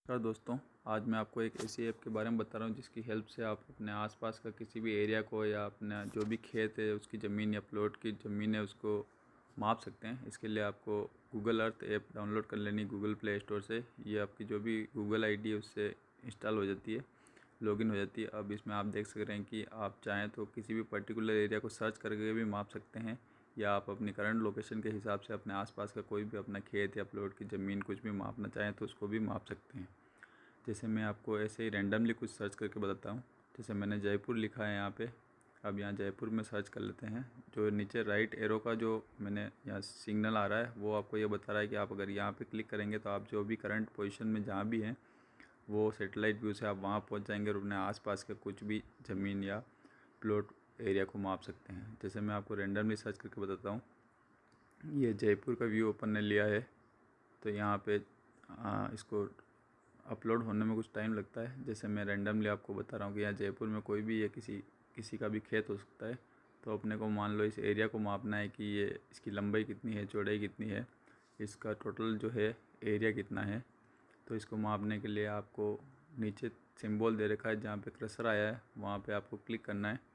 नमस्कार दोस्तों, आज मैं आपको एक ऐसी ऐप के बारे में बता रहा हूँ जिसकी हेल्प से आप अपने आसपास का किसी भी एरिया को या अपना जो भी खेत है उसकी ज़मीन या प्लॉट की ज़मीन है उसको माप सकते हैं। इसके लिए आपको गूगल अर्थ ऐप डाउनलोड कर लेनी गूगल प्ले स्टोर से। ये आपकी जो भी गूगल आईडी है उससे इंस्टॉल हो जाती है, लॉगिन हो जाती है। अब इसमें आप देख सक रहे हैं कि आप चाहें तो किसी भी पर्टिकुलर एरिया को सर्च करके भी माप सकते हैं, या आप अपनी करंट लोकेशन के हिसाब से अपने आसपास का कोई भी अपना खेत या प्लॉट की ज़मीन कुछ भी मापना चाहें तो उसको भी माप सकते हैं। जैसे मैं आपको ऐसे ही रैंडमली कुछ सर्च करके बताता हूँ। जैसे मैंने जयपुर लिखा है यहाँ पे। अब यहाँ जयपुर में सर्च कर लेते हैं। जो नीचे राइट एरो का जो मैंने यहाँ सिग्नल आ रहा है वो आपको ये बता रहा है कि आप अगर यहाँ पे क्लिक करेंगे तो आप जो भी करंट पोजीशन में जहाँ भी हैं वो सैटेलाइट व्यू से आप वहाँ पहुँच जाएंगे और अपने आसपास के कुछ भी ज़मीन या प्लॉट एरिया को माप सकते हैं। जैसे मैं आपको रैंडमली सर्च करके बताता हूँ। ये जयपुर का व्यू ओपन ने लिया है, तो यहाँ पे इसको अपलोड होने में कुछ टाइम लगता है। जैसे मैं रैंडमली आपको बता रहा हूँ कि यहाँ जयपुर में कोई भी ये किसी का भी खेत हो सकता है। तो अपने को मान लो इस एरिया को मापना है कि ये इसकी लंबाई कितनी है, चौड़ाई कितनी है, इसका टोटल जो है एरिया कितना है। तो इसको मापने के लिए आपको नीचे सिंबल दे रखा है जहाँ पे क्रसर आया है वहाँ पे आपको क्लिक करना है।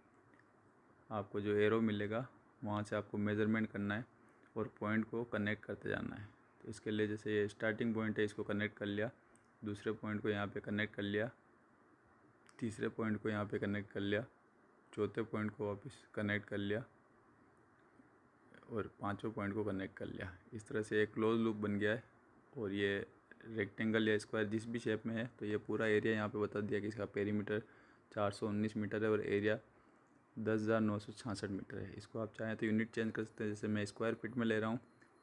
आपको जो एरो मिलेगा वहाँ से आपको मेज़रमेंट करना है और पॉइंट को कनेक्ट करते जाना है। तो इसके लिए जैसे ये स्टार्टिंग पॉइंट है, इसको कनेक्ट कर लिया, दूसरे पॉइंट को यहाँ पे कनेक्ट कर लिया, तीसरे पॉइंट को यहाँ पे कनेक्ट कर लिया, चौथे पॉइंट को वापस कनेक्ट कर लिया और पांचवें पॉइंट को कनेक्ट कर लिया। इस तरह से एक क्लोज लूप बन गया है। और ये रेक्टेंगल या स्क्वायर जिस भी शेप में है तो ये पूरा एरिया यहाँ पे बता दिया कि इसका पेरीमीटर 419 मीटर है और एरिया 10,966 मीटर है। इसको आप चाहें तो यूनिट चेंज कर सकते हैं। जैसे मैं स्क्वायर फीट में ले रहा हूँ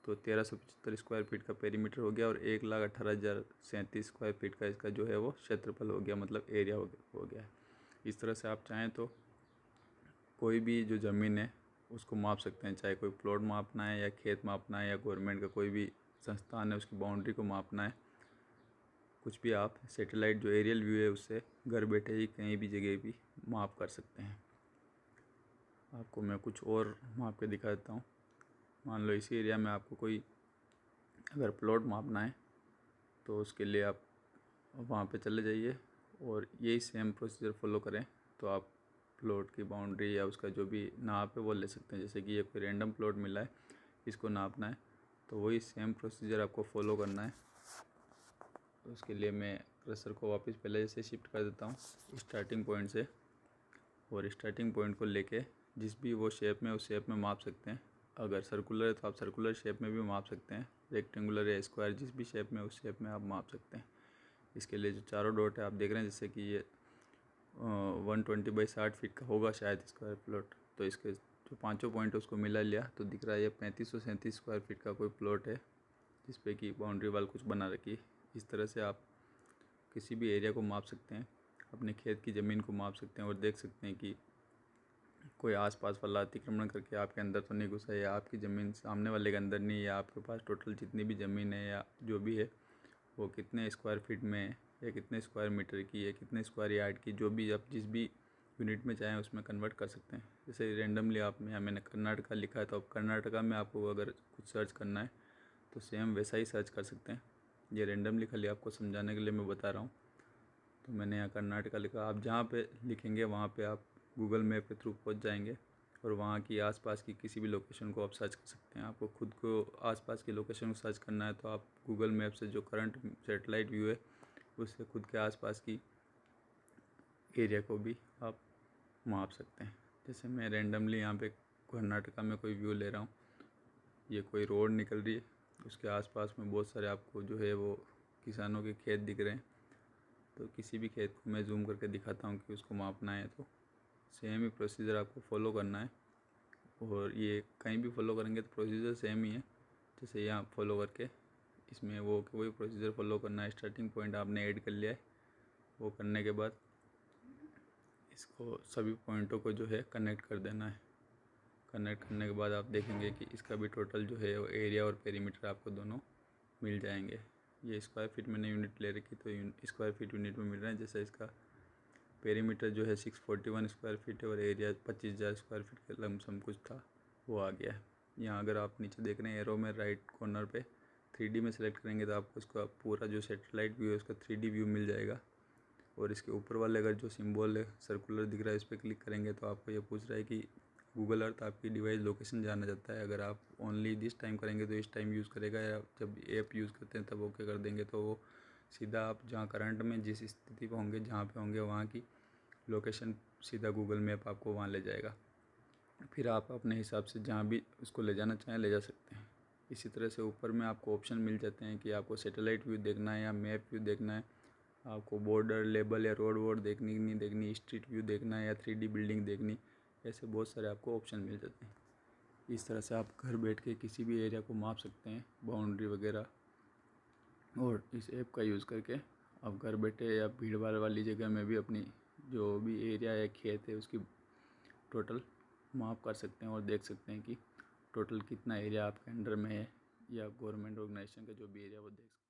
तो 1375 स्क्वायर फीट का पेरीमीटर हो गया और 1,18,037 स्क्वायर फीट का इसका जो है वो क्षेत्रफल हो गया, मतलब एरिया हो गया है। इस तरह से आप चाहें तो कोई भी जो ज़मीन है उसको माप सकते हैं, चाहे कोई प्लॉट मापना है या खेत मापना है या गवर्नमेंट का कोई भी संस्थान है उसकी बाउंड्री को मापना है, कुछ भी आप सैटेलाइट जो एरियल व्यू है उससे घर बैठे ही कहीं भी जगह भी माप कर सकते हैं। आपको मैं कुछ और माप के दिखा देता हूँ। मान लो इसी एरिया में आपको कोई अगर प्लॉट मापना है तो उसके लिए आप वहाँ पे चले जाइए और यही सेम प्रोसीजर फॉलो करें तो आप प्लॉट की बाउंड्री या उसका जो भी नाप है वो ले सकते हैं। जैसे कि ये कोई रैंडम प्लॉट मिला है, इसको नापना है तो वही सेम प्रोसीजर आपको फॉलो करना है। तो उसके लिए मैं क्रसर को वापस पहले जैसे शिफ्ट कर देता हूँ स्टार्टिंग पॉइंट से, और स्टार्टिंग पॉइंट को लेके जिस भी वो शेप में उस शेप में माप सकते हैं। अगर सर्कुलर है तो आप सर्कुलर शेप में भी माप सकते हैं, रेक्टेंगुलर या स्क्वायर जिस भी शेप में उस शेप में आप माप सकते हैं। इसके लिए जो चारों डॉट है आप देख रहे हैं, जैसे कि ये 120 बाई 60 फीट का होगा शायद स्क्वायर प्लॉट। तो इसके जो पांचों पॉइंट उसको मिला लिया तो दिख रहा है ये 3537 स्क्वायर फीट का कोई प्लॉट है जिस पे कि बाउंड्री वाल कुछ बना रखी है। इस तरह से आप किसी भी एरिया को माप सकते हैं, अपने खेत की ज़मीन को माप सकते हैं और देख सकते हैं कि कोई आसपास वाला अतिक्रमण करके आपके अंदर तो नहीं घुसा है, या आपकी ज़मीन सामने वाले के अंदर नहीं है, या आपके पास टोटल जितनी भी ज़मीन है या जो भी है वो कितने स्क्वायर फीट में है या कितने स्क्वायर मीटर की है, कितने स्क्वायर यार्ड की, जो भी आप जिस भी यूनिट में चाहें उसमें कन्वर्ट कर सकते हैं। जैसे रेंडमली आप यहाँ मैंने कर्नाटका लिखा है तो अब कर्नाटका में आपको अगर कुछ सर्च करना है तो सेम वैसा ही सर्च कर सकते हैं। ये रेंडमली खाली आपको समझाने के लिए मैं बता रहा हूँ। तो मैंने यहाँ कर्नाटका लिखा, आप जहाँ पे लिखेंगे वहाँ पे आप गूगल मैप के थ्रू पहुँच जाएंगे और वहाँ की आसपास की किसी भी लोकेशन को आप सर्च कर सकते हैं। आपको खुद को आसपास की लोकेशन को सर्च करना है तो आप गूगल मैप से जो करंट सैटेलाइट व्यू है उससे खुद के आसपास की एरिया को भी आप माप सकते हैं। जैसे मैं रेंडमली यहाँ पे कर्नाटका में कोई व्यू ले रहा हूँ, ये कोई रोड निकल रही है, उसके आसपास में बहुत सारे आपको जो है वो किसानों के खेत दिख रहे हैं। तो किसी भी खेत को मैं जूम करके दिखाता हूँ कि उसको मापना है तो सेम ही प्रोसीजर आपको फॉलो करना है। और ये कहीं भी फॉलो करेंगे तो प्रोसीजर सेम ही है। जैसे यहाँ फॉलो करके इसमें वो वही प्रोसीजर फॉलो करना है। स्टार्टिंग पॉइंट आपने ऐड कर लिया है, वो करने के बाद इसको सभी पॉइंटों को जो है कनेक्ट कर देना है। कनेक्ट करने के बाद आप देखेंगे कि इसका भी टोटल जो है वो एरिया और पेरीमीटर आपको दोनों मिल जाएंगे। ये स्क्वायर फीट मैंने यूनिट ले रखी तो स्क्वायर फीट यूनिट में मिल रहा है। जैसे इसका पेरीमीटर जो है 641 स्क्वायर फीट है और एरिया 25,000 स्क्वायर फीट के लमसम कुछ था वो आ गया है। यहाँ अगर आप नीचे देख रहे हैं एरो में राइट कॉर्नर पे 3D में सेलेक्ट करेंगे तो आपको इसका पूरा जो सैटेलाइट व्यू है उसका 3D व्यू मिल जाएगा। और इसके ऊपर वाले अगर जो सिंबल है सर्कुलर दिख रहा है इस पर क्लिक करेंगे तो आपको ये पूछ रहा है कि गूगल अर्थ आपकी डिवाइस लोकेशन जानना चाहता है। अगर आप ओनली दिस टाइम करेंगे तो इस टाइम यूज़ करेगा, या जब ऐप यूज़ करते हैं तब ओके कर देंगे तो वो सीधा आप जहाँ करंट में जिस स्थिति पर होंगे, जहाँ पे होंगे, वहाँ की लोकेशन सीधा गूगल मैप आपको वहाँ ले जाएगा। फिर आप अपने हिसाब से जहाँ भी उसको ले जाना चाहें ले जा सकते हैं। इसी तरह से ऊपर में आपको ऑप्शन मिल जाते हैं कि आपको सैटेलाइट व्यू देखना है या मैप व्यू देखना है, आपको बॉर्डर लेबल या रोड वोड देखनी नहीं देखनी, स्ट्रीट व्यू देखना है या 3D बिल्डिंग देखनी, ऐसे बहुत सारे आपको ऑप्शन मिल जाते हैं। इस तरह से आप घर बैठ के किसी भी एरिया को माप सकते हैं, बाउंड्री वगैरह। और इस ऐप का यूज़ करके आप घर बैठे या भीड़ भाड़ वाली जगह में भी अपनी जो भी एरिया या खेत है उसकी टोटल माप कर सकते हैं और देख सकते हैं कि टोटल कितना एरिया आपके अंडर में है, या गवर्नमेंट ऑर्गेनाइजेशन का जो भी एरिया वो देख सकते हैं।